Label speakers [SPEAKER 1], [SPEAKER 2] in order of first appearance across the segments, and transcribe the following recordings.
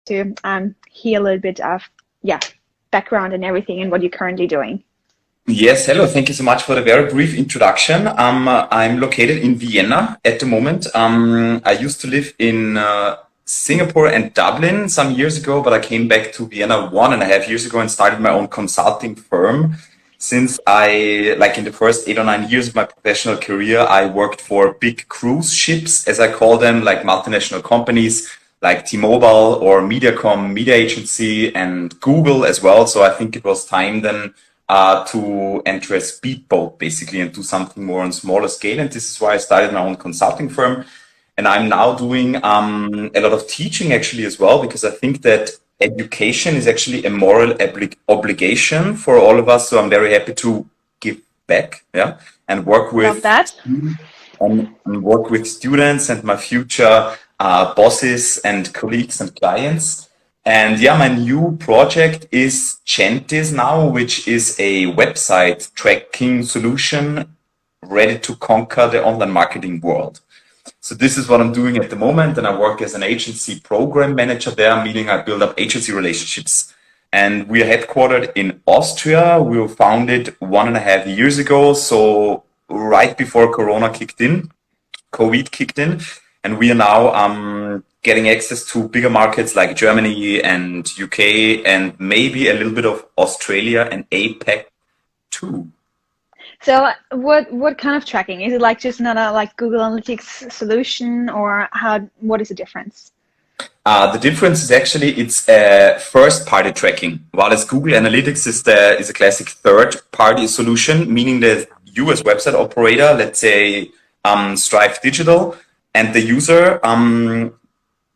[SPEAKER 1] to hear a little bit of background and everything and what you're currently doing.
[SPEAKER 2] Yes, hello. Thank you so much for the very brief introduction. I'm located in Vienna at the moment. I used to live in Singapore and Dublin some years ago, but I came back to Vienna 1.5 years ago and started my own consulting firm. Since in the first 8 or 9 years of my professional career, I worked for big cruise ships, as I call them, like multinational companies like T-Mobile or MediaCom, media agency, and Google as well. So I think it was time then to enter a speedboat basically and do something more on smaller scale. And this is why I started my own consulting firm. And I'm now doing a lot of teaching actually as well, because I think that education is actually a moral obligation for all of us. So I'm very happy to give back, and work with and work with students and my future bosses and colleagues and clients. And my new project is JENTIS now, which is a website tracking solution ready to conquer the online marketing world. So this is what I'm doing at the moment. And I work as an agency program manager there, meaning I build up agency relationships. And we are headquartered in Austria. We were founded 1.5 years ago. So right before COVID kicked in. And we are now getting access to bigger markets like Germany and UK and maybe a little bit of Australia and APAC too.
[SPEAKER 1] So what kind of tracking? Is it like just another like Google Analytics solution, or what is the difference?
[SPEAKER 2] The difference is actually it's a first-party tracking, while as Google Analytics is a classic third-party solution, meaning that you as website operator, let's say Strive Digital, and the user,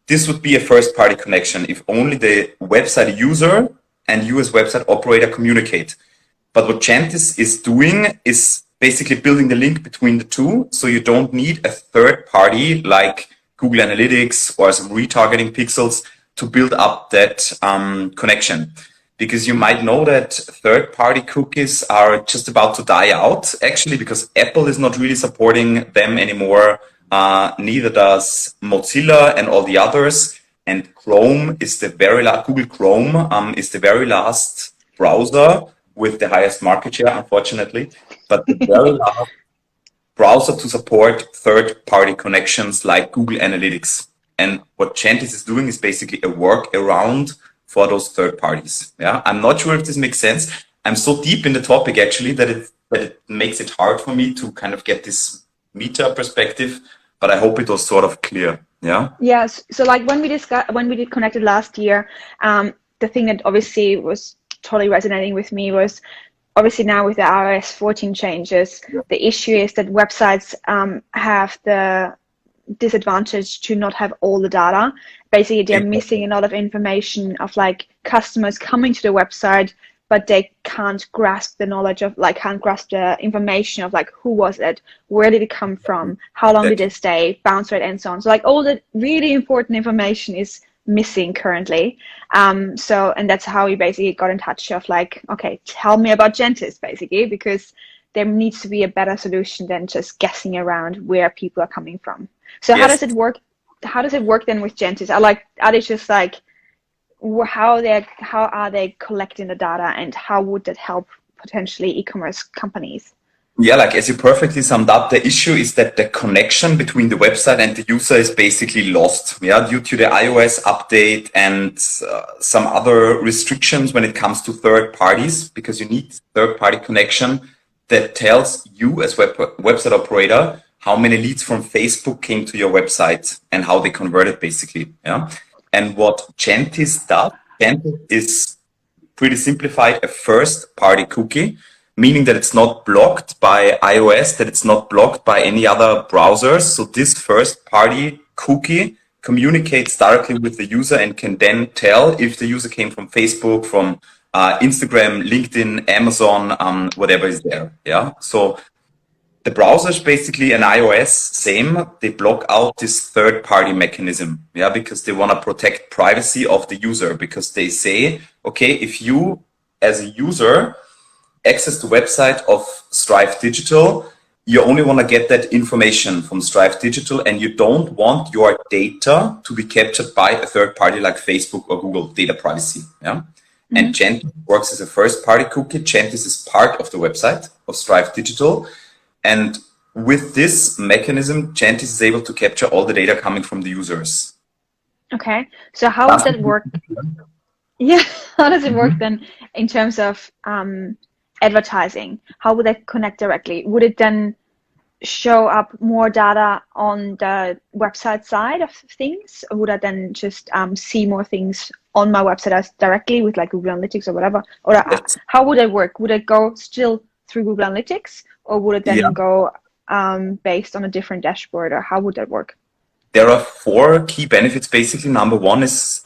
[SPEAKER 2] this would be a first-party connection if only the website user and you as website operator communicate. But what JENTIS is doing is basically building the link between the two, so you don't need a third party like Google Analytics or some retargeting pixels to build up that connection. Because you might know that third-party cookies are just about to die out, actually, because Apple is not really supporting them anymore. Neither does Mozilla and all the others. And Chrome is Google Chrome is the very last browser with the highest market share, unfortunately, but the very last browser to support third-party connections like Google Analytics. And what JENTIS is doing is basically a workaround for those third parties. I'm not sure if this makes sense. I'm so deep in the topic actually that it makes it hard for me to kind of get this meta perspective, but I hope it was sort of clear.
[SPEAKER 1] Yes. So like when we did connected last year, the thing that obviously was totally resonating with me was obviously now with the iOS 14 changes, the issue is that websites have the disadvantage to not have all the data. Basically, they're missing a lot of information of like customers coming to the website, but they can't grasp the knowledge of can't grasp the information of like who was it, where did it come from, how long did it stay, bounce rate, and so on. So like all the really important information is missing currently. And that's how we basically got in touch of like, okay, tell me about JENTIS basically, because there needs to be a better solution than just guessing around where people are coming from. So how does it work? How does it work then with JENTIS? Are they just like, how are they collecting the data, and how would that help potentially e-commerce companies?
[SPEAKER 2] Like as you perfectly summed up, the issue is that the connection between the website and the user is basically lost, due to the iOS update and some other restrictions when it comes to third parties, because you need third-party connection that tells you as website operator how many leads from Facebook came to your website and how they converted basically. And what JENTIS does, JENTIS is pretty simplified, a first-party cookie, meaning that it's not blocked by iOS, that it's not blocked by any other browsers. So this first-party cookie communicates directly with the user and can then tell if the user came from Facebook, from Instagram, LinkedIn, Amazon, whatever is there. So the browsers basically and iOS, same, they block out this third-party mechanism, because they want to protect privacy of the user, because they say, okay, if you as a user access the website of Strive Digital, you only want to get that information from Strive Digital, and you don't want your data to be captured by a third party like Facebook or Google, data privacy. Yeah. And JENTIS works as a first party cookie. JENTIS is part of the website of Strive Digital. And with this mechanism, JENTIS is able to capture all the data coming from the users.
[SPEAKER 1] Okay. So how would that work? Yeah. How does it work then in terms of advertising? How would that connect directly? Would it then show up more data on the website side of things, or would I then just see more things on my website as directly with like Google Analytics or whatever? Or how would it work? Would it go still through Google Analytics, or would it then go based on a different dashboard, or how would that work?
[SPEAKER 2] There are 4 key benefits. Basically, number one is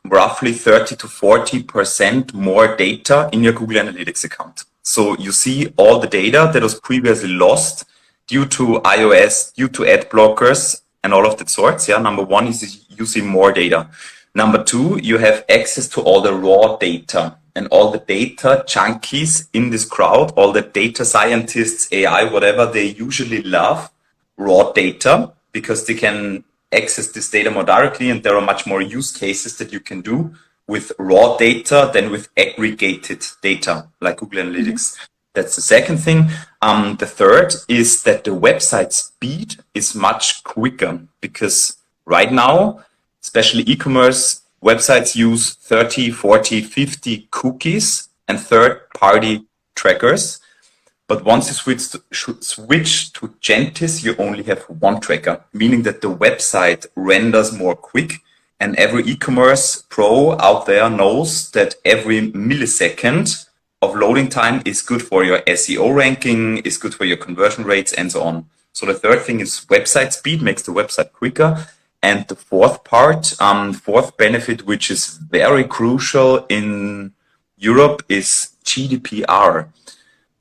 [SPEAKER 2] roughly 30 to 40% more data in your Google Analytics account. So you see all the data that was previously lost due to iOS, due to ad blockers and all of that sorts. Yeah, number one is you see more data. Number 2, you have access to all the raw data and all the data junkies in this crowd, all the data scientists, AI, whatever, they usually love raw data because they can access this data more directly, and there are much more use cases that you can do with raw data than with aggregated data like Google Analytics. That's the second thing. The third is that the website speed is much quicker because right now, especially e-commerce websites use 30, 40, 50 cookies and third-party trackers. But once you switch to JENTIS, you only have one tracker, meaning that the website renders more quick. And every e-commerce pro out there knows that every millisecond of loading time is good for your SEO ranking, is good for your conversion rates, and so on. So the third thing is website speed makes the website quicker. And the fourth part, fourth benefit, which is very crucial in Europe, is GDPR,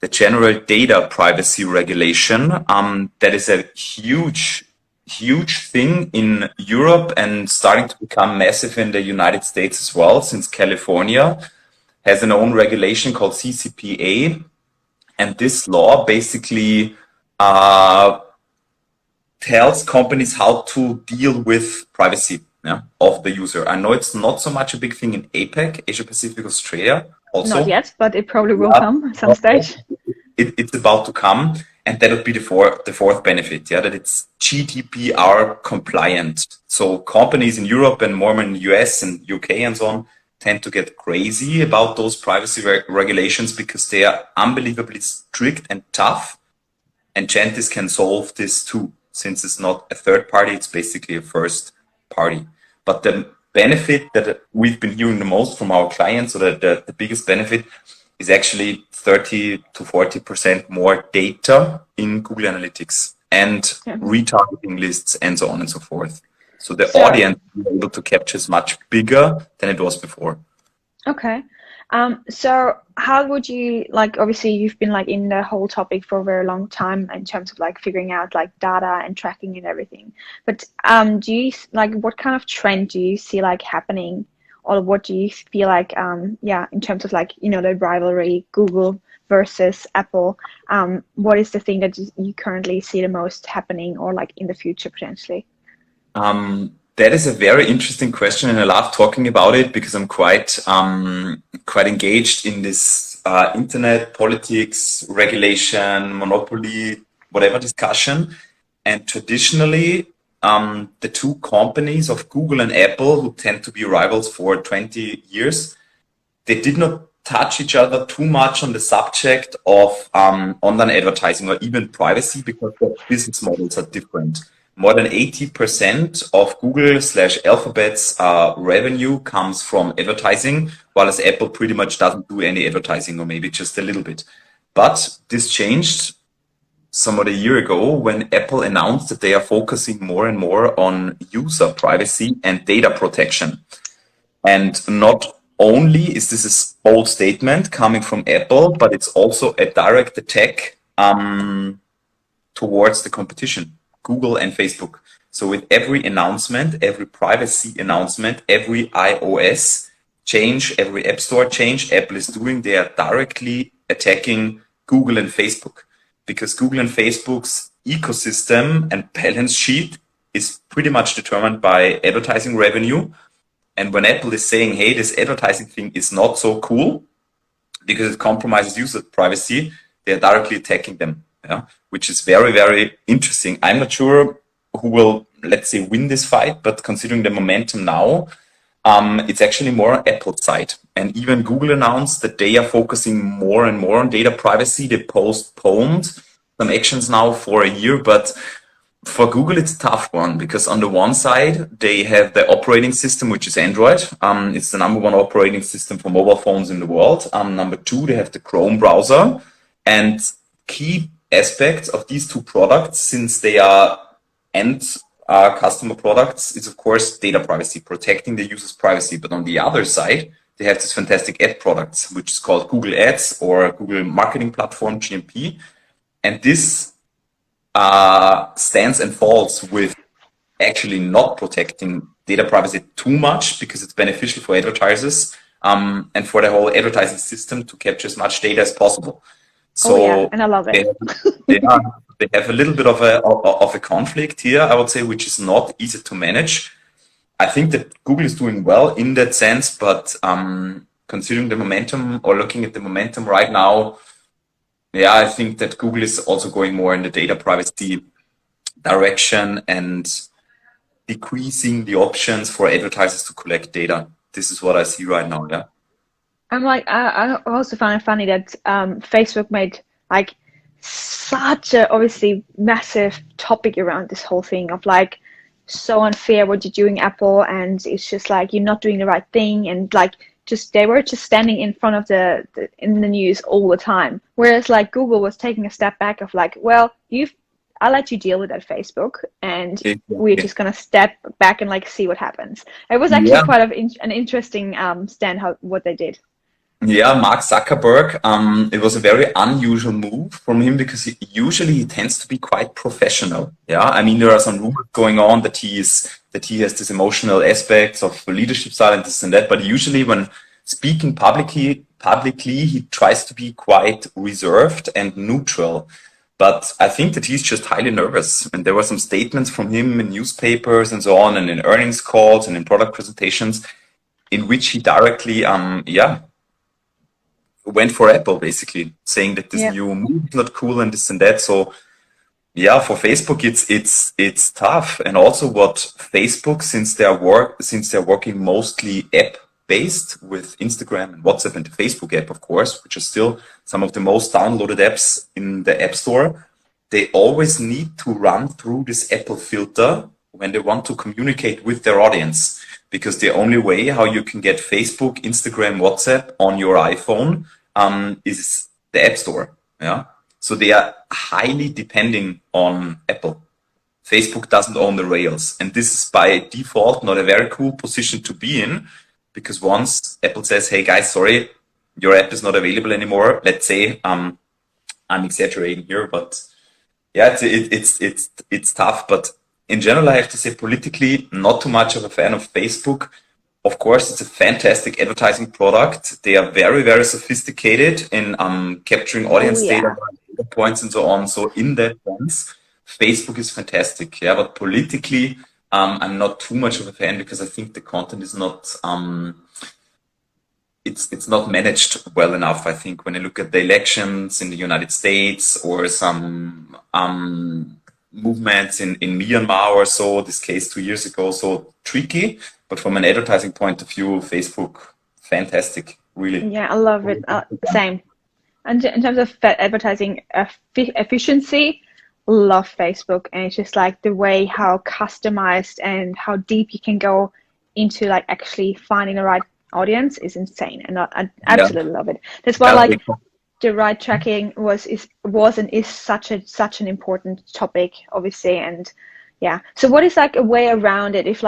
[SPEAKER 2] the General Data Privacy Regulation. That is a huge thing in Europe and starting to become massive in the United States as well, since California has an own regulation called CCPA. And this law basically tells companies how to deal with privacy of the user. I know it's not so much a big thing in APAC, Asia Pacific, Australia. Also,
[SPEAKER 1] not yet, but it probably will come at some stage.
[SPEAKER 2] It's about to come, and that would be the fourth benefit. Yeah, that it's GDPR compliant. So companies in Europe and more in the US and UK and so on tend to get crazy about those privacy regulations because they are unbelievably strict and tough. And JENTIS can solve this too. Since it's not a third party, it's basically a first party. But the benefit that we've been hearing the most from our clients, so that the biggest benefit is actually 30 to 40% more data in Google Analytics and retargeting lists and so on and so forth. So the audience is able to capture is much bigger than it was before.
[SPEAKER 1] Okay. So how would you, like, obviously you've been like in the whole topic for a very long time in terms of like figuring out like data and tracking and everything, but do you like, what kind of trend do you see like happening, or what do you feel like in terms of like, you know, the rivalry Google versus Apple, what is the thing that you currently see the most happening, or like in the future potentially?
[SPEAKER 2] That is a very interesting question, and I love talking about it because I'm quite engaged in this internet politics, regulation, monopoly, whatever discussion. And traditionally, the two companies of Google and Apple, who tend to be rivals for 20 years, they did not touch each other too much on the subject of online advertising or even privacy because their business models are different. More than 80% of Google/Alphabet's revenue comes from advertising, while Apple pretty much doesn't do any advertising, or maybe just a little bit. But this changed somewhat a year ago when Apple announced that they are focusing more and more on user privacy and data protection. And not only is this a bold statement coming from Apple, but it's also a direct attack towards the competition, Google and Facebook. So with every announcement, every privacy announcement, every iOS change, every App Store change Apple is doing, they are directly attacking Google and Facebook. because Google and Facebook's ecosystem and balance sheet is pretty much determined by advertising revenue. And when Apple is saying, hey, this advertising thing is not so cool because it compromises user privacy, they're directly attacking them, which is very, very interesting. I'm not sure who will, let's say, win this fight, but considering the momentum now, it's actually more Apple's side. And even Google announced that they are focusing more and more on data privacy. They postponed some actions now for a year, but for Google, it's a tough one because on the one side, they have the operating system, which is Android. It's the number one operating system for mobile phones in the world. Number two, they have the Chrome browser. And key aspects of these two products, since they are end customer products, is of course data privacy, protecting the user's privacy. But on the other side, they have this fantastic ad products, which is called Google Ads or Google Marketing Platform, GMP. And this stands and falls with actually not protecting data privacy too much because it's beneficial for advertisers and for the whole advertising system to capture as much data as possible. So
[SPEAKER 1] and I love it.
[SPEAKER 2] They have a little bit of a conflict here, I would say, which is not easy to manage. I think that Google is doing well in that sense, but considering the momentum or looking at the momentum right now, I think that Google is also going more in the data privacy direction and decreasing the options for advertisers to collect data. This is what I see right now. Yeah.
[SPEAKER 1] I'm like, I also find it funny that Facebook made like such a obviously massive topic around this whole thing of like so unfair what you're doing, Apple, and it's just like you're not doing the right thing, and like they were just standing in front of in the news all the time, whereas like Google was taking a step back of like, well, I'll let you deal with that, Facebook, and we're just gonna step back and like see what happens. It was actually quite an interesting stand what they did.
[SPEAKER 2] Yeah, Mark Zuckerberg, it was a very unusual move from him because he tends to be quite professional. Yeah, I mean, there are some rumors going on that he has this emotional aspects of leadership style and this and that, but usually when speaking publicly, he tries to be quite reserved and neutral. But I think that he's just highly nervous. And there were some statements from him in newspapers and so on, and in earnings calls and in product presentations in which he directly, went for Apple, basically saying that this new move is not cool and this and that. So for Facebook, it's tough. And also what Facebook, since they're working mostly app based with Instagram and WhatsApp and the Facebook app, of course, which are still some of the most downloaded apps in the App Store, they always need to run through this Apple filter when they want to communicate with their audience, because the only way how you can get Facebook, Instagram, WhatsApp on your iPhone is the App Store. Yeah. So they are highly depending on Apple. Facebook doesn't own the rails. And this is by default not a very cool position to be in, because once Apple says, hey guys, sorry, your app is not available anymore. Let's say, I'm exaggerating here, but it's tough. But in general, I have to say politically, not too much of a fan of Facebook. Of course, it's a fantastic advertising product. They are very, very sophisticated in capturing audience data points and so on. So in that sense, Facebook is fantastic. Yeah, but politically, I'm not too much of a fan because I think the content is not it's not managed well enough. I think when you look at the elections in the United States or some movements in Myanmar or so, this case 2 years ago, so tricky. But from an advertising point of view, Facebook, fantastic, really.
[SPEAKER 1] Yeah, I love it. Same. And in terms of advertising efficiency, love Facebook. And it's just like the way how customized and how deep you can go into like actually finding the right audience is insane. And I absolutely love it. That's why like the right tracking was and is such an important topic, obviously. And so what is like a way around it if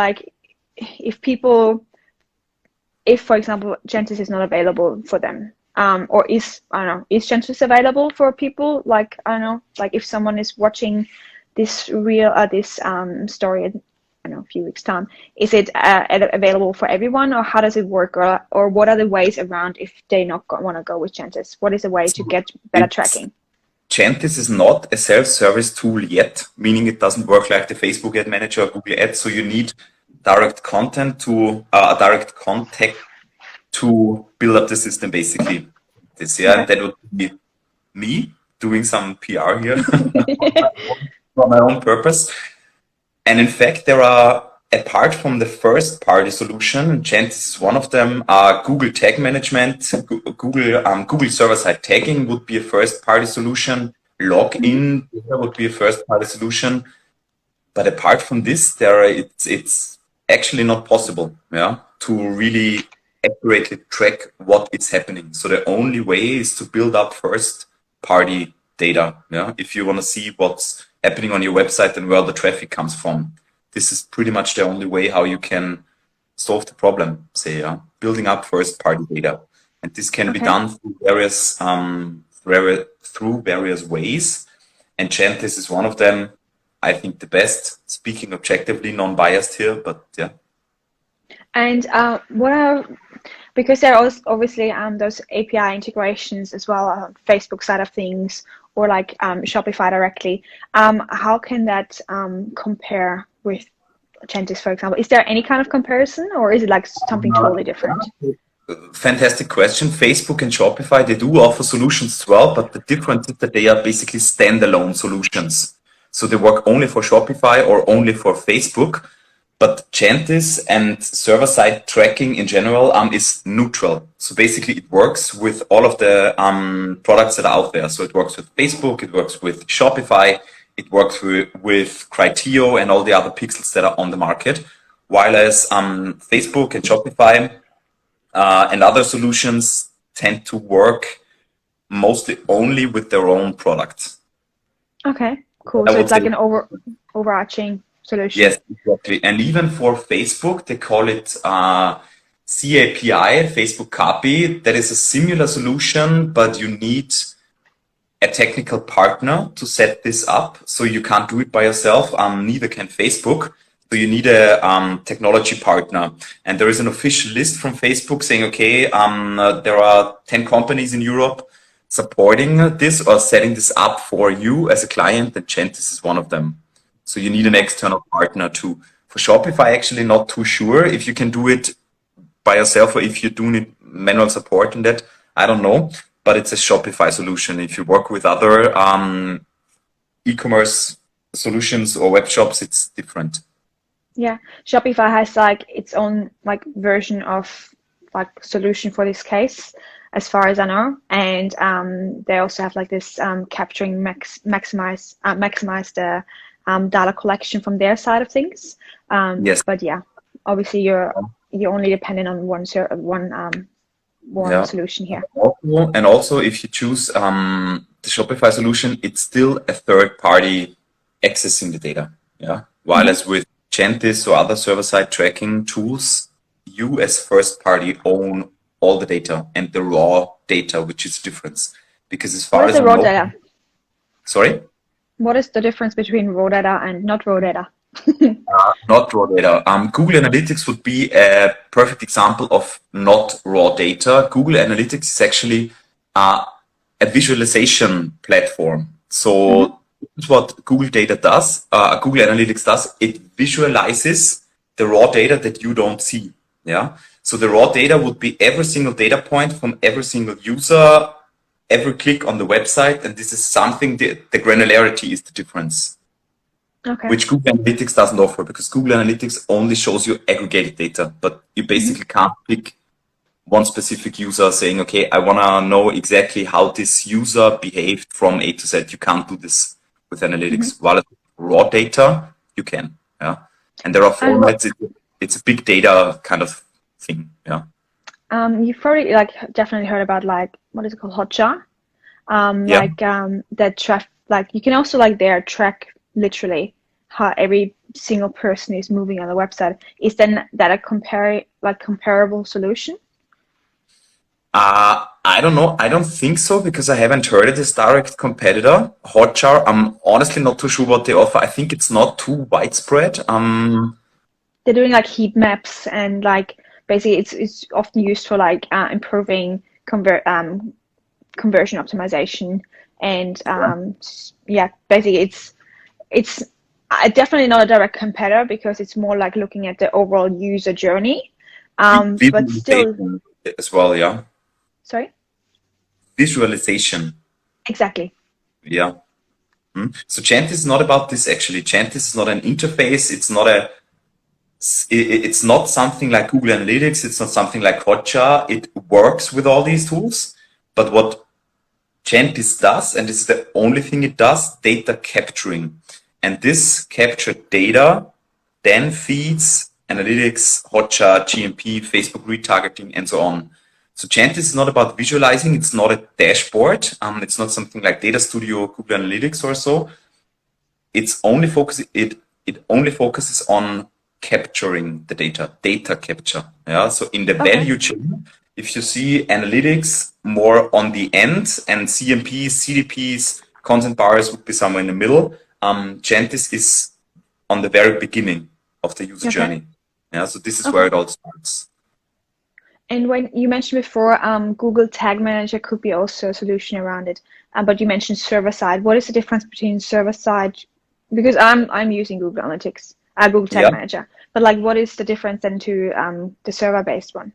[SPEAKER 1] for example JENTIS is not available for them, or is JENTIS available for people, like if someone is watching this story in a few weeks time, is it available for everyone, or how does it work, or what are the ways around if they not want to go with JENTIS? What is the way to get better tracking?
[SPEAKER 2] JENTIS is not a self-service tool yet, meaning it doesn't work like the Facebook Ad Manager or Google Ads. So you need direct content to direct contact to build up the system, basically. That would be me doing some PR here for my own purpose. And in fact, there are, apart from the first party solution, JENTIS is one of them, Google Tag Management, Google server-side tagging would be a first party solution, login would be a first party solution. But apart from this, it's actually not possible, to really accurately track what is happening. So the only way is to build up first party data. If you want to see what's happening on your website and where the traffic comes from, this is pretty much the only way how you can solve the problem, building up first party data. And this can be done through various ways. And JENTIS is one of them. I think the best, speaking objectively, non-biased here, but yeah.
[SPEAKER 1] And because there are obviously those API integrations as well on Facebook side of things, or like Shopify directly, how can that compare with JENTIS, for example? Is there any kind of comparison, or is it like something totally different?
[SPEAKER 2] Fantastic question. Facebook and Shopify, they do offer solutions as well, but the difference is that they are basically standalone solutions. So they work only for Shopify or only for Facebook. But JENTIS and server-side tracking in general is neutral. So basically it works with all of the products that are out there. So it works with Facebook, it works with Shopify, it works with Criteo and all the other pixels that are on the market. While as Facebook and Shopify and other solutions tend to work mostly only with their own products.
[SPEAKER 1] Okay, cool. So it's like an overarching solution.
[SPEAKER 2] Yes, exactly. And even for Facebook, they call it CAPI, Facebook Copy. That is a similar solution, but you need a technical partner to set this up. So you can't do it by yourself. Neither can Facebook. So you need a technology partner. And there is an official list from Facebook saying, okay, there are 10 companies in Europe supporting this or setting this up for you as a client, and JENTIS is one of them. So you need an external partner too. For Shopify, actually not too sure if you can do it by yourself or if you do need manual support in that. I don't know, but it's a Shopify solution. If you work with other e-commerce solutions or web shops, it's different.
[SPEAKER 1] Yeah, Shopify has like its own like version of like solution for this case, as far as I know, and they also have like this capturing maximize the data collection from their side of things.
[SPEAKER 2] Yes.
[SPEAKER 1] But yeah, obviously you're only dependent on one solution here.
[SPEAKER 2] And also, if you choose the Shopify solution, it's still a third party accessing the data. Yeah. While as with JENTIS or other server-side tracking tools, you as first party own all the data and the raw data, which is different. Because as far as
[SPEAKER 1] the raw data?
[SPEAKER 2] Sorry?
[SPEAKER 1] What is the difference between raw data and not raw data?
[SPEAKER 2] Not raw data. Google Analytics would be a perfect example of not raw data. Google Analytics is actually a visualization platform. So this is what Google data does. Google Analytics does. It visualizes the raw data that you don't see. Yeah. So the raw data would be every single data point from every single user, every click on the website, and this is something, the granularity is the difference. Okay. Which Google Analytics doesn't offer, because Google Analytics only shows you aggregated data, but you basically can't pick one specific user saying, okay, I want to know exactly how this user behaved from A to Z. You can't do this with analytics. While raw data, you can. Yeah. And there are formats, it's a big data kind of thing. Yeah.
[SPEAKER 1] You've probably definitely heard about what is it called, Hotjar? That track, you can also there track literally how every single person is moving on the website. Is then that a comparable solution?
[SPEAKER 2] I don't know. I don't think so, because I haven't heard of this direct competitor, Hotjar. I'm honestly not too sure what they offer. I think it's not too widespread.
[SPEAKER 1] They're doing heat maps and basically it's often used for improving conversion optimization, and basically it's definitely not a direct competitor because it's more like looking at the overall user journey, but still
[SPEAKER 2] as well. Yeah.
[SPEAKER 1] Sorry.
[SPEAKER 2] Visualization.
[SPEAKER 1] Exactly.
[SPEAKER 2] Yeah. So JENTIS is not about this actually. JENTIS is not an interface. It's not something like Google Analytics. It's not something like Hotjar. It works with all these tools, but what JENTIS does, and this is the only thing it does, data capturing. And this captured data then feeds Analytics, Hotjar, GMP, Facebook retargeting, and so on. So JENTIS is not about visualizing. It's not a dashboard. It's not something like Data Studio, Google Analytics or so. It only focuses on capturing the data capture. Yeah. So in the value chain, if you see analytics more on the end and CMPs, CDPs, content bars would be somewhere in the middle, JENTIS is on the very beginning of the user journey. Yeah. So this is where it all starts.
[SPEAKER 1] And when you mentioned before, Google Tag Manager could be also a solution around it, but you mentioned server side. What is the difference between server side? Because I'm using Google Analytics, Google Tag Manager, but like, what is the difference then to the server-based one?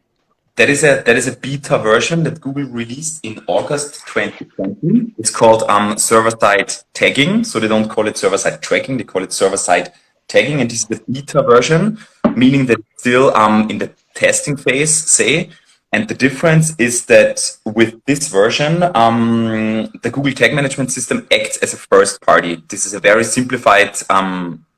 [SPEAKER 2] That is a beta version that Google released in August 2020. It's called server-side tagging. So they don't call it server-side tracking; they call it server-side tagging. And this is the beta version, meaning that it's still in the testing phase, say. And the difference is that with this version, the Google Tag Management System acts as a first party. This is a very simplified,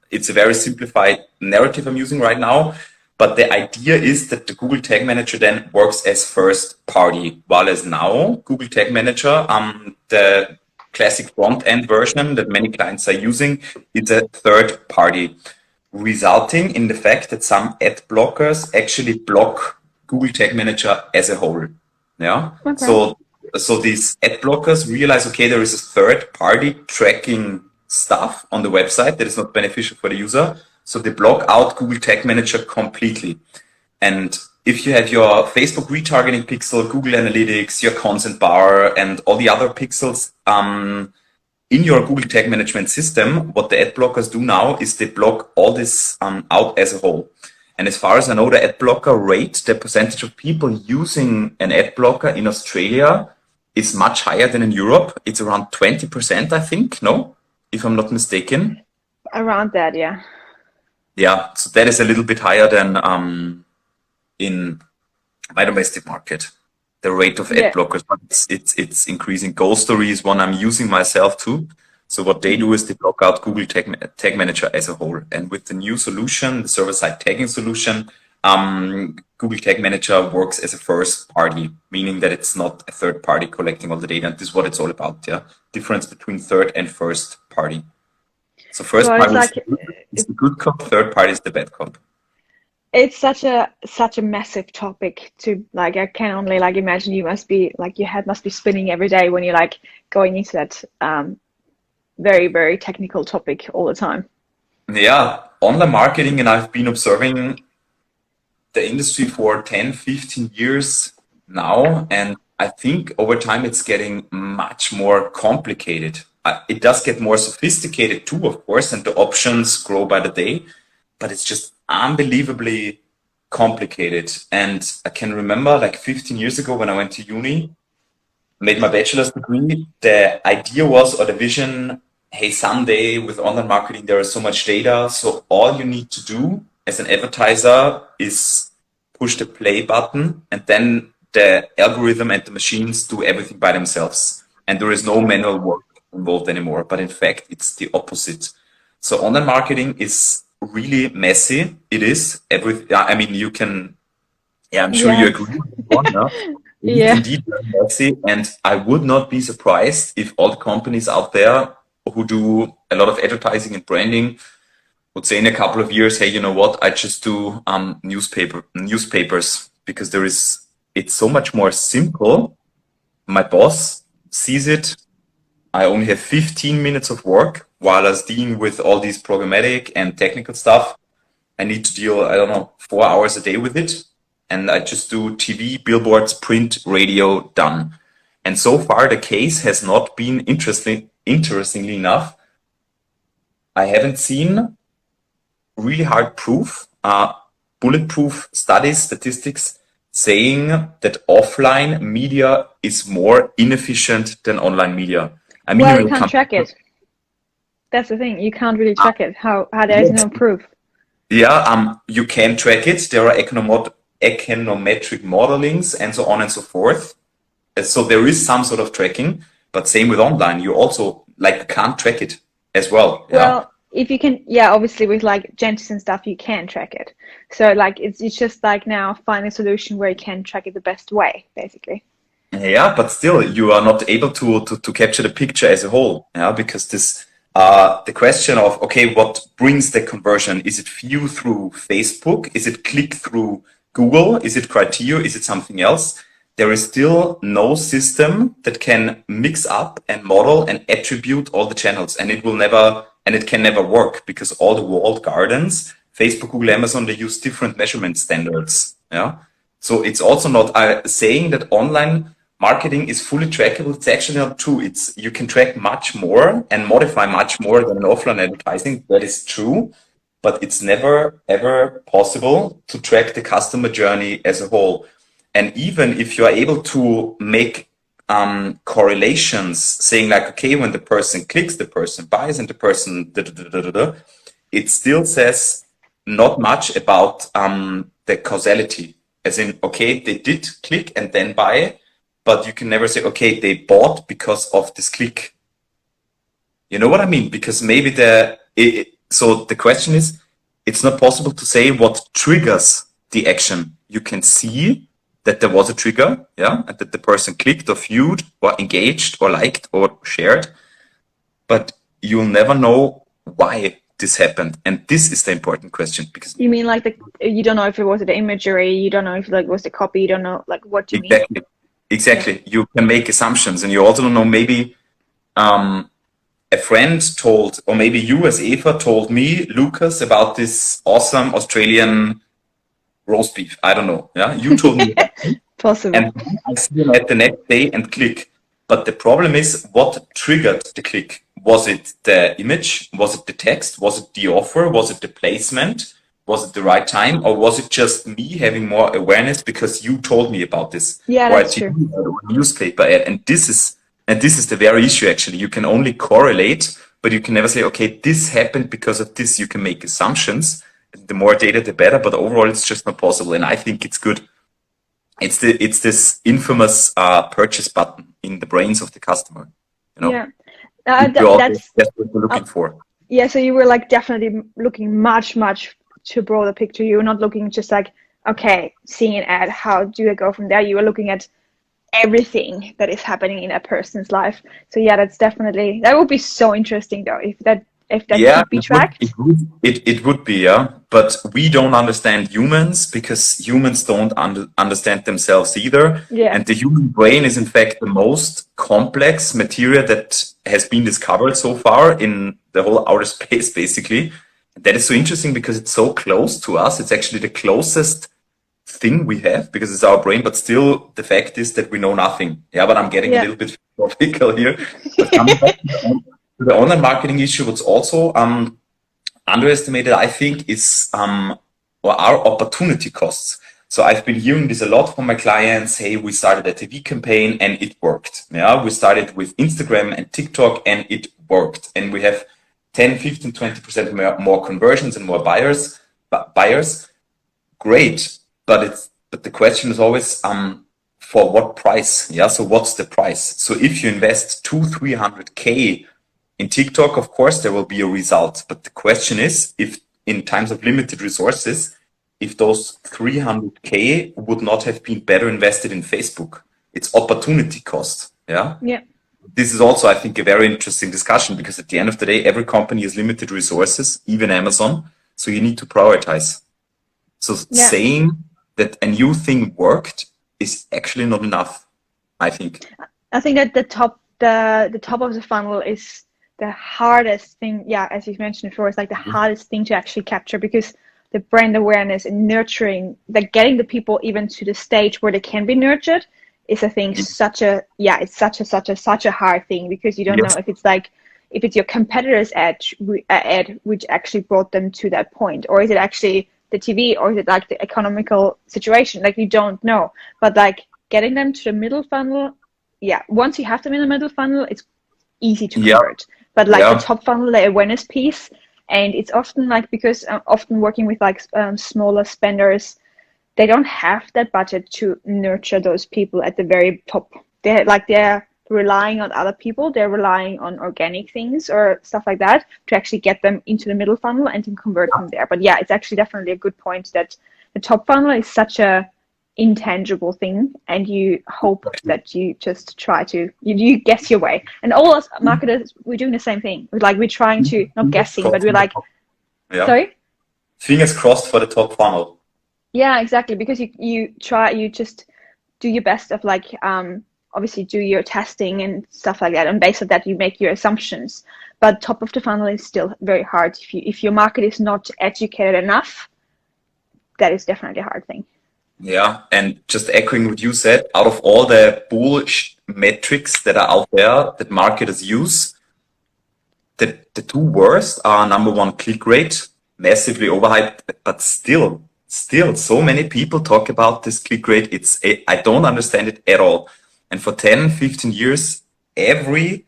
[SPEAKER 2] it's a very simplified narrative I'm using right now. But the idea is that the Google Tag Manager then works as first party, while as now Google Tag Manager, the classic front end version that many clients are using, is a third party, resulting in the fact that some ad blockers actually block Google Tag Manager as a whole. Yeah. So these ad blockers realize, okay, there is a third party tracking stuff on the website that is not beneficial for the user. So they block out Google Tag Manager completely. And if you have your Facebook retargeting pixel, Google Analytics, your content bar, and all the other pixels in your Google Tag Management system, what the ad blockers do now is they block all this out as a whole. And as far as I know, the ad blocker rate, the percentage of people using an ad blocker in Australia is much higher than in Europe. It's around 20%, I think, no? If I'm not mistaken.
[SPEAKER 1] Around that, yeah.
[SPEAKER 2] Yeah, so that is a little bit higher than in my domestic market, the rate of ad blockers, but it's increasing. Ghostory is one I'm using myself too. So what they do is they block out Google Tag Manager as a whole. And with the new solution, the server-side tagging solution, Google Tag Manager works as a first party, meaning that it's not a third party collecting all the data. And this is what it's all about. Yeah, difference between third and first party. So first party is the good cop, third party is the bad cop.
[SPEAKER 1] It's such a massive topic to like. I can only like imagine you must be like your head must be spinning every day when you're like going into that very, very technical topic all the time.
[SPEAKER 2] Yeah, online marketing, and I've been observing the industry for 10, 15 years now, and I think over time it's getting much more complicated. It does get more sophisticated too, of course, and the options grow by the day, but it's just unbelievably complicated. And I can remember like 15 years ago when I went to uni, made my bachelor's degree, the idea was, or the vision, hey, someday with online marketing, there is so much data. So all you need to do as an advertiser is push the play button, and then the algorithm and the machines do everything by themselves. And there is no manual work involved anymore. But in fact, it's the opposite. So online marketing is really messy. It is. I mean, you can, I'm sure you agree with one, no? It's indeed very messy. And I would not be surprised if all the companies out there who do a lot of advertising and branding would say in a couple of years, hey, you know what? I just do newspapers because it's so much more simple. My boss sees it. I only have 15 minutes of work while I was dealing with all these programmatic and technical stuff. I need to deal, 4 hours a day with it. And I just do TV, billboards, print, radio, done. And so far, the case has not been interestingly enough. I haven't seen really hard proof, bulletproof studies, statistics saying that offline media is more inefficient than online media. I mean,
[SPEAKER 1] Well, you can't track it. That's the thing. You can't really track it. How there is no proof.
[SPEAKER 2] Yeah, you can track it. There are econometric modelings and so on and so forth. So there is some sort of tracking, but same with online. You also can't track it as well. Yeah?
[SPEAKER 1] Well, if you can, yeah, obviously with like JENTIS and stuff, you can track it. So like it's just like now finding a solution where you can track it the best way, basically.
[SPEAKER 2] Yeah, but still, you are not able to capture the picture as a whole. Yeah, because this the question of, okay, what brings the conversion? Is it view through Facebook? Is it click through Google? Is it criteria? Is it something else? There is still no system that can mix up and model and attribute all the channels, and it can never work because all the walled gardens, Facebook, Google, Amazon, they use different measurement standards. Yeah, so it's also not saying that online marketing is fully trackable. It's actually not true. You can track much more and modify much more than in offline advertising. That is true, but it's never ever possible to track the customer journey as a whole. And even if you are able to make correlations, saying like, okay, when the person clicks, the person buys, and the person it still says not much about the causality. As in, okay, they did click and then buy, but you can never say, okay, they bought because of this click. You know what I mean? Because maybe so the question is, it's not possible to say what triggers the action. You can see that there was a trigger, yeah, and that the person clicked or viewed or engaged or liked or shared, but you'll never know why this happened. And this is the important question, because
[SPEAKER 1] you mean like you don't know if it was the imagery, you don't know if it was the copy, you don't know like what you mean.
[SPEAKER 2] Exactly. Yeah. You can make assumptions, and you also don't know, maybe a friend told, or maybe you as Eva told me, Lukas, about this awesome Australian roast beef. I don't know. Yeah, you told me.
[SPEAKER 1] Possible.
[SPEAKER 2] And I see them at the next day and click. But the problem is, what triggered the click? Was it the image? Was it the text? Was it the offer? Was it the placement? Was it the right time? Or was it just me having more awareness because you told me about this?
[SPEAKER 1] Yeah, that's true.
[SPEAKER 2] Or a newspaper ad. And this is the very issue, actually. You can only correlate, but you can never say, okay, this happened because of this. You can make assumptions. The more data, the better. But overall, it's just not possible. And I think it's good. It's this infamous purchase button in the brains of the customer. You know?
[SPEAKER 1] Yeah.
[SPEAKER 2] That's what we're looking for.
[SPEAKER 1] Yeah, so you were like definitely looking much to broader picture. You were not looking just like, okay, seeing an ad, how do I go from there? You were looking at everything that is happening in a person's life. So yeah, that would be so interesting though, if that could be tracked.
[SPEAKER 2] It would be, yeah. But we don't understand humans because humans don't understand themselves either.
[SPEAKER 1] Yeah.
[SPEAKER 2] And the human brain is in fact the most complex material that has been discovered so far in the whole outer space, basically. That is so interesting because it's so close to us. It's actually the closest thing we have because it's our brain, but still the fact is that we know nothing. Yeah, but I'm getting a little bit philosophical here. But coming back to the online marketing issue, what's also underestimated, I think, is our opportunity costs. So I've been hearing this a lot from my clients. Hey, we started a TV campaign and it worked. Yeah, we started with Instagram and TikTok and it worked. And we have 10, 15, 20% more conversions and more buyers. Great. But the question is always, for what price? Yeah. So what's the price? So if you invest 200-300K in TikTok, of course, there will be a result. But the question is, if in times of limited resources, if those 300K would not have been better invested in Facebook, it's opportunity cost. Yeah.
[SPEAKER 1] Yeah.
[SPEAKER 2] This is also, I think, a very interesting discussion because at the end of the day, every company has limited resources, even Amazon. So you need to prioritize. So saying that a new thing worked is actually not enough, I think.
[SPEAKER 1] I think that the top of the funnel is the hardest thing. Yeah, as you mentioned before, it's like the hardest thing to actually capture because the brand awareness and nurturing, like getting the people even to the stage where they can be nurtured is a thing. It's such a hard thing, because you don't know if it's your competitor's ad which actually brought them to that point, or is it actually the TV, or is it like the economical situation? Like, you don't know. But like getting them to the middle funnel, once you have them in the middle funnel, it's easy to convert. But like the top funnel, the awareness piece, and it's often like, because I'm often working with like smaller spenders, they don't have that budget to nurture those people at the very top. They're relying on other people. They're relying on organic things or stuff like that to actually get them into the middle funnel and then convert from there. But it's actually definitely a good point that the top funnel is such a intangible thing, and you hope that you just try to you guess your way. And all us marketers, we're doing the same thing. We're trying to, not guessing, but we're like, sorry?
[SPEAKER 2] Fingers crossed for the top funnel.
[SPEAKER 1] Yeah, exactly. Because you just do your best of like, obviously do your testing and stuff like that. And based on that, you make your assumptions. But top of the funnel is still very hard. If your market is not educated enough, that is definitely a hard thing.
[SPEAKER 2] Yeah, and just echoing what you said, out of all the bullshit metrics that are out there that marketers use, the two worst are, number one, click rate, massively overhyped, but still so many people talk about this click rate. I don't understand it at all. And for 10, 15 years, every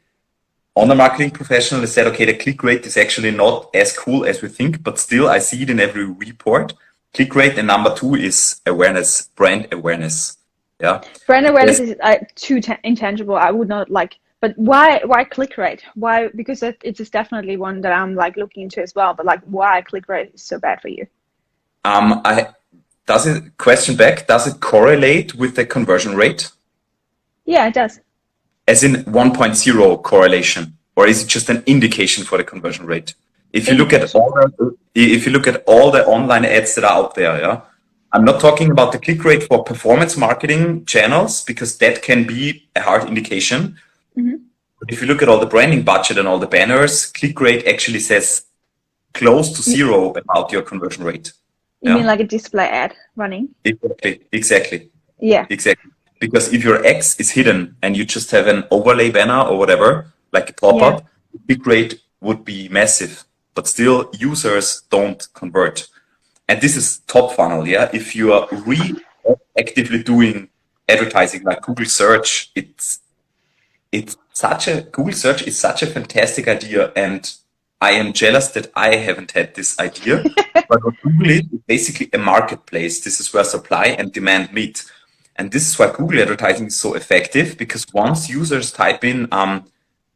[SPEAKER 2] online marketing professional has said, okay, the click rate is actually not as cool as we think, but still I see it in every report. Click rate, and number two is awareness, brand awareness. Yeah.
[SPEAKER 1] Brand awareness is too intangible. I would not like, but why click rate? Why? Because it is definitely one that I'm like looking into as well. But like, why click rate is so bad for you?
[SPEAKER 2] Does it correlate with the conversion rate?
[SPEAKER 1] Yeah, it does.
[SPEAKER 2] As in 1.0 correlation, or is it just an indication for the conversion rate? If you look at all the online ads that are out there, I'm not talking about the click rate for performance marketing channels, because that can be a hard indication.
[SPEAKER 1] Mm-hmm.
[SPEAKER 2] But if you look at all the branding budget and all the banners, click rate actually says close to zero about your conversion rate.
[SPEAKER 1] You mean like a display ad running?
[SPEAKER 2] Exactly.
[SPEAKER 1] Yeah.
[SPEAKER 2] Exactly. Because if your X is hidden and you just have an overlay banner or whatever, like a pop-up, click rate would be massive. But still, users don't convert. And this is top funnel, If you are really actively doing advertising like Google search, Google search is such a fantastic idea, and I am jealous that I haven't had this idea. But what Google is basically a marketplace. This is where supply and demand meet. And this is why Google advertising is so effective, because once users type in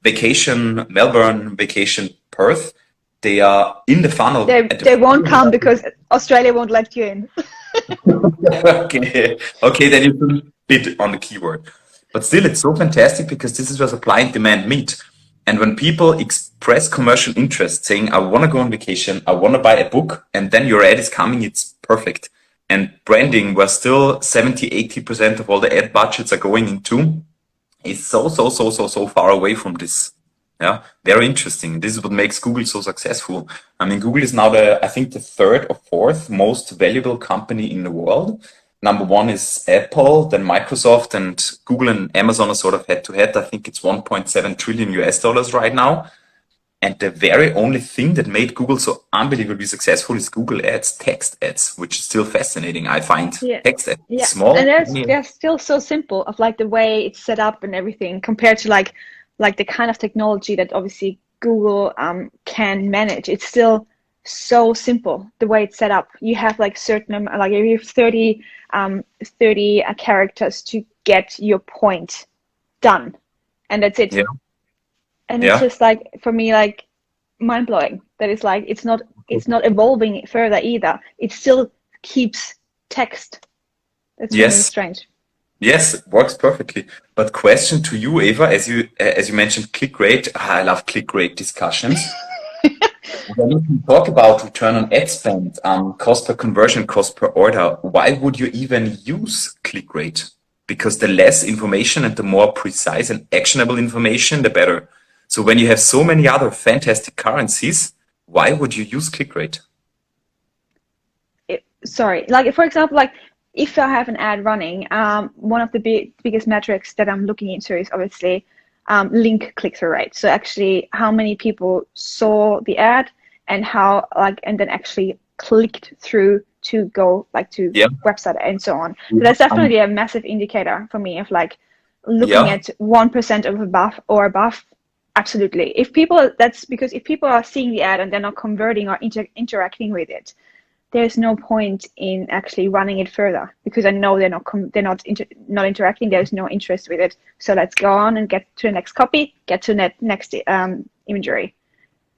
[SPEAKER 2] vacation Melbourne, vacation Perth, they are in the funnel.
[SPEAKER 1] They won't come because Australia won't let you in.
[SPEAKER 2] Okay, then you can bid on the keyword. But still, it's so fantastic, because this is where supply and demand meet. And when people express commercial interest, saying, I want to go on vacation, I want to buy a book, and then your ad is coming, it's perfect. And branding, where still 70-80% of all the ad budgets are going into, is so far away from this. Yeah, very interesting. This is what makes Google so successful. I mean, Google is now I think the third or fourth most valuable company in the world. Number one is Apple, then Microsoft, and Google and Amazon are sort of head to head. I think it's $1.7 trillion right now. And the very only thing that made Google so unbelievably successful is Google Ads, text ads, which is still fascinating. I find text ads small.
[SPEAKER 1] And they're still so simple, of like the way it's set up and everything, compared to like the kind of technology that obviously Google can manage. It's still so simple the way it's set up. You have like certain like you have 30 characters to get your point done, and that's it. And it's just like, for me, like mind blowing. That is like, it's not evolving further either. It still keeps text. That's really strange.
[SPEAKER 2] Yes, it works perfectly. But question to you, Eva, as you mentioned click rate. I love click rate discussions. When you talk about return on ad spend, cost per conversion, cost per order, why would you even use click rate? Because the less information and the more precise and actionable information, the better. So when you have so many other fantastic currencies, why would you use click rate?
[SPEAKER 1] Sorry, like for example, like if I have an ad running, one of the biggest metrics that I'm looking into is obviously link click-through rate. So actually how many people saw the ad and how and then actually clicked through to go to website and so on. So that's definitely a massive indicator for me of looking at 1% of above. Absolutely. That's because if people are seeing the ad and they're not converting or interacting with it, there's no point in actually running it further, because I know they're not interacting. There's no interest with it. So let's go on and get to the next copy, get to next imagery.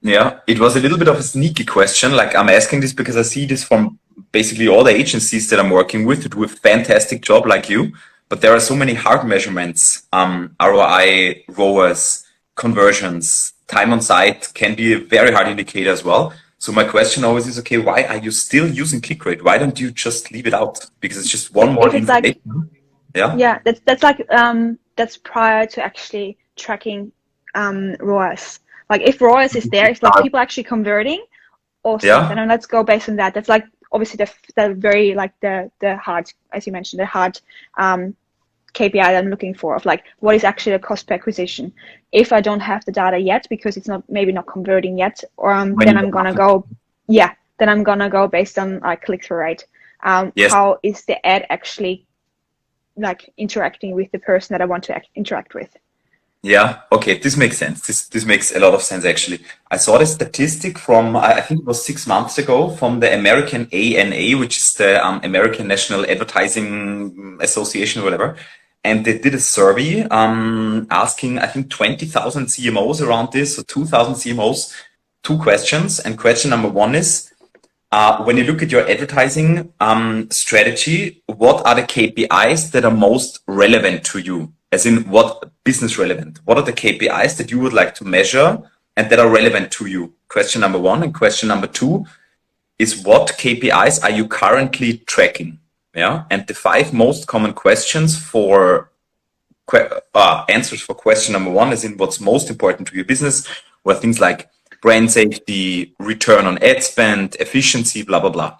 [SPEAKER 2] Yeah, it was a little bit of a sneaky question. Like, I'm asking this because I see this from basically all the agencies that I'm working with who do a fantastic job like you, but there are so many hard measurements, ROI, ROAS, conversions, time on site can be a very hard indicator as well. So my question always is, okay, why are you still using click rate? Why don't you just leave it out? Because it's just one more information.
[SPEAKER 1] Yeah, that's prior to actually tracking ROAS. Like if ROAS is there, it's like people actually converting. Awesome. Then let's go based on that. That's like obviously the very the hard, as you mentioned, the hard KPI that I'm looking for of what is actually the cost per acquisition. If I don't have the data yet because it's maybe not converting yet, or then I'm gonna go based on click-through rate. How is the ad actually interacting with the person that I want to interact with?
[SPEAKER 2] Yeah, okay, this makes sense. This makes a lot of sense actually. I saw the statistic from I think it was 6 months ago from the American ANA, which is the American National Advertising Association or whatever. And they did a survey asking, I think, 20,000 CMOs around this, so 2,000 CMOs, 2 questions. And question number 1 is, when you look at your advertising strategy, what are the KPIs that are most relevant to you? As in, what business relevant? What are the KPIs that you would like to measure and that are relevant to you? Question number 1. And question number 2 is, what KPIs are you currently tracking? Yeah, and the 5 most common questions for answers for question number 1 is in what's most important to your business, were things like brand safety, return on ad spend, efficiency, blah, blah, blah.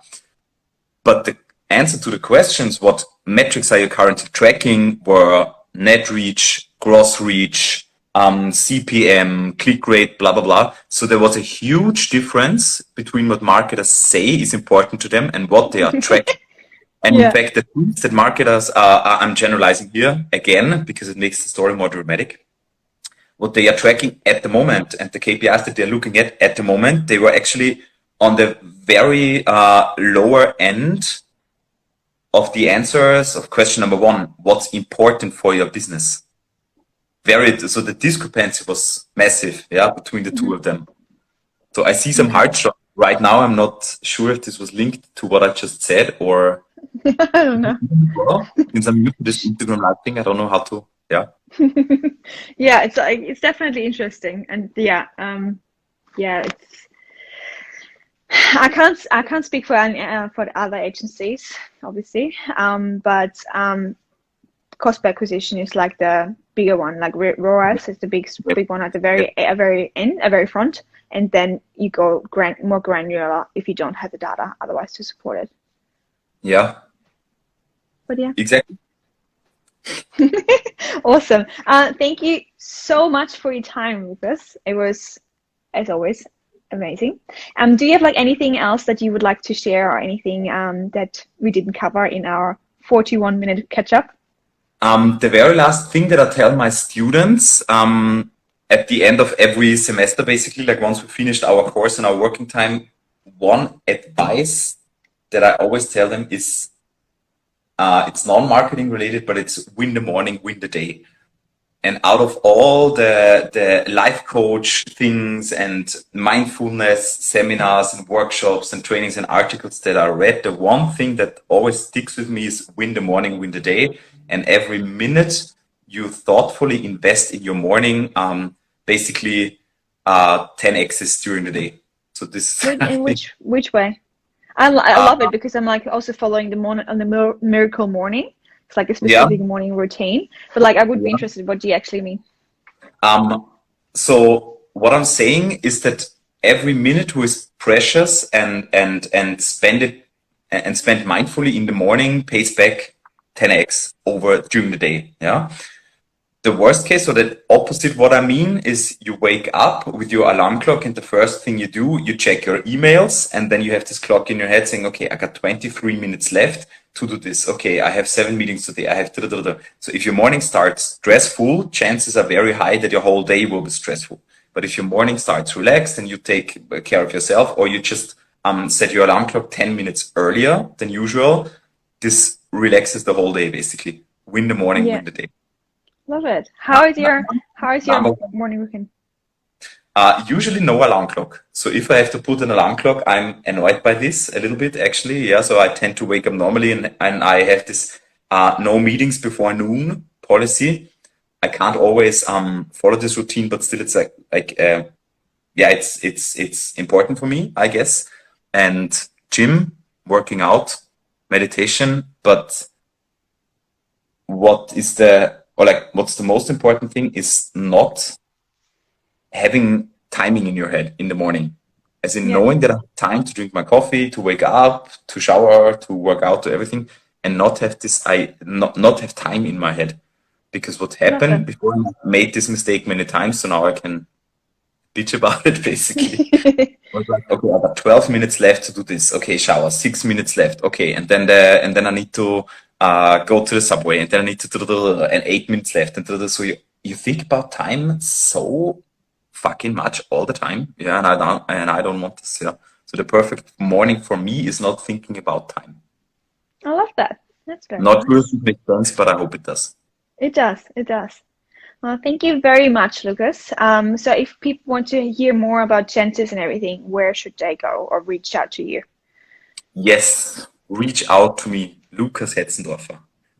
[SPEAKER 2] But the answer to the questions, what metrics are you currently tracking, were net reach, gross reach, CPM, click rate, blah, blah, blah. So there was a huge difference between what marketers say is important to them and what they are tracking. And in fact, the things that marketers I'm generalizing here again, because it makes the story more dramatic. What they are tracking at the moment and the KPIs that they're looking at the moment, they were actually on the very lower end of the answers of question number 1. What's important for your business? So the discrepancy was massive, between the 2 of them. So I see some hard shot right now. I'm not sure if this was linked to what I just said or.
[SPEAKER 1] I don't know.
[SPEAKER 2] Since I'm new to this Instagram live thing, I don't know how to. Yeah.
[SPEAKER 1] Yeah, it's definitely interesting, and it's. I can't speak for the other agencies, obviously, but cost per acquisition is the bigger one. Like ROAS is the big one at the very end, very front, and then you go more granular if you don't have the data otherwise to support it.
[SPEAKER 2] Yeah.
[SPEAKER 1] But yeah.
[SPEAKER 2] Exactly.
[SPEAKER 1] Awesome. Thank you so much for your time with us. It was, as always, amazing. Do you have anything else that you would like to share, or anything that we didn't cover in our 41-minute catch-up?
[SPEAKER 2] The very last thing that I tell my students at the end of every semester, basically, once we finished our course and our working time, one advice that I always tell them is, it's non-marketing related, but it's win the morning, win the day. And out of all the life coach things and mindfulness seminars and workshops and trainings and articles that I read, the one thing that always sticks with me is win the morning, win the day. And every minute you thoughtfully invest in your morning, basically 10x's during the day. So this
[SPEAKER 1] in which way? I love it, because I'm also following the miracle morning. It's a specific morning routine, but I would be interested. What do you actually mean?
[SPEAKER 2] So what I'm saying is that every minute is precious, and spend it and spent mindfully in the morning pays back 10x over during the day. Yeah. The worst case, or the opposite, what I mean is you wake up with your alarm clock and the first thing you do, you check your emails, and then you have this clock in your head saying, okay, I got 23 minutes left to do this. Okay, I have 7 meetings today. I have da, da, da, da. So if your morning starts stressful, chances are very high that your whole day will be stressful. But if your morning starts relaxed and you take care of yourself, or you just set your alarm clock 10 minutes earlier than usual, this relaxes the whole day basically. Win the morning, win the day.
[SPEAKER 1] Love it. How is your morning routine?
[SPEAKER 2] Usually no alarm clock. So if I have to put an alarm clock, I'm annoyed by this a little bit actually. Yeah. So I tend to wake up normally, and I have this no meetings before noon policy. I can't always follow this routine, but still it's it's important for me, I guess. And gym, working out, meditation, but what's the most important thing is not having timing in your head in the morning, as in knowing that I have time to drink my coffee, to wake up, to shower, to work out, to everything, and not have not have time in my head. Because what happened before, I made this mistake many times, so now I can bitch about it basically. I was like, okay, I got 12 minutes left to do this. Okay, shower, 6 minutes left. Okay, and then I need to go to the subway, and then I need to do and 8 minutes left, and so you think about time so fucking much all the time. Yeah, and I don't want this. Yeah, so the perfect morning for me is not thinking about time.
[SPEAKER 1] I love that. That's very
[SPEAKER 2] not
[SPEAKER 1] nice.
[SPEAKER 2] sure if it makes sense, but I hope it does.
[SPEAKER 1] It does. It does. Well, thank you very much, Lukas. So if people want to hear more about JENTIS and everything, where should they go or reach out to you? Yes,
[SPEAKER 2] reach out to me, Lukas Hetzendorfer.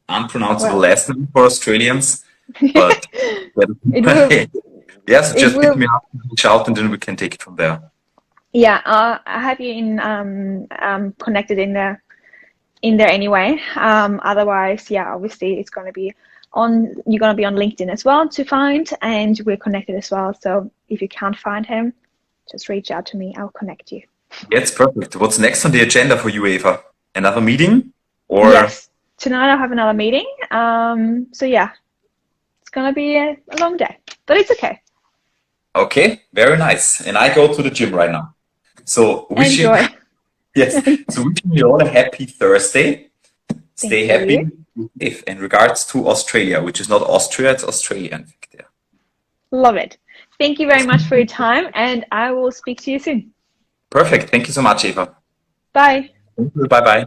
[SPEAKER 2] Unpronounceable last name for Australians, but yes, just pick me up, reach out, and then we can take it from there.
[SPEAKER 1] Yeah, I have you in connected in there anyway. Otherwise, yeah, obviously it's going to be you're going to be on LinkedIn as well to find, and we're connected as well. So if you can't find him, just reach out to me. I'll connect you.
[SPEAKER 2] That's perfect. What's next on the agenda for you, Eva? Another meeting? Or
[SPEAKER 1] yes, tonight I'll have another meeting. So yeah, it's going to be a long day, but it's okay.
[SPEAKER 2] Okay, very nice. And I go to the gym right now. So
[SPEAKER 1] enjoy.
[SPEAKER 2] Yes. So wishing you all a happy Thursday. Stay happy. If in regards to Australia, which is not Austria, it's Australia. In fact, yeah.
[SPEAKER 1] Love it. Thank you very much for your time, and I will speak to you soon.
[SPEAKER 2] Perfect. Thank you so much, Eva.
[SPEAKER 1] Bye.
[SPEAKER 2] Bye-bye.